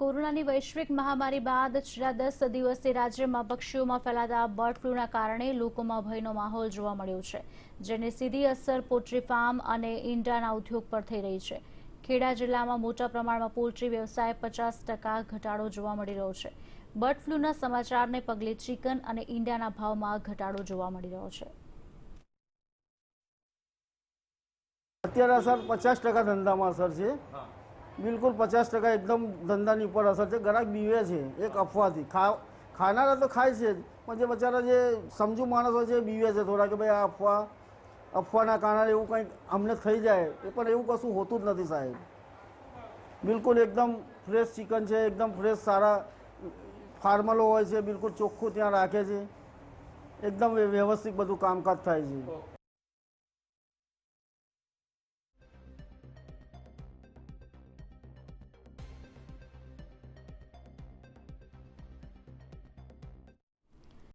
કોરોનાની વૈશ્વિક મહામારી બાદ છેલ્લા 10 દિવસથી રાજ્યમાં પક્ષીઓમાં ફેલાતા બર્ડ ફ્લૂના કારણે લોકોમાં ભયનો માહોલ જોવા મળ્યો છે, જેની સીધી અસર પોલ્ટ્રી ફાર્મ અને ઈંડાના ઉદ્યોગ પર થઈ રહી છે. ખેડા જિલ્લામાં મોટા પ્રમાણમાં પોલ્ટ્રી વ્યવસાય 50% ઘટાડો જોવા મળી રહ્યો છે. બર્ડ ફ્લૂના સમાચારને પગલે ચિકન અને ઈંડાના ભાવમાં ઘટાડો જોવા મળી રહ્યો છે. અત્યારે અસર 50% ધંધામાં અસર છે. બિલકુલ 50% એકદમ ધંધાની ઉપર અસર છે. ગ્રાહક બીવે છે એક અફવાથી. ખાનારા તો ખાય છે જ, પણ જે બચારા જે સમજુ માણસો છે બીવે છે થોડા, કે ભાઈ આ અફવાના કારણે એવું કંઈક અમને થઈ જાય. એ પણ એવું કશું હોતું જ નથી સાહેબ. બિલકુલ એકદમ ફ્રેશ ચિકન છે, એકદમ ફ્રેશ સારા ફાર્મલો હોય છે, બિલકુલ ચોખ્ખું ત્યાં રાખે છે, એકદમ વ્યવસ્થિત બધું કામકાજ થાય છે.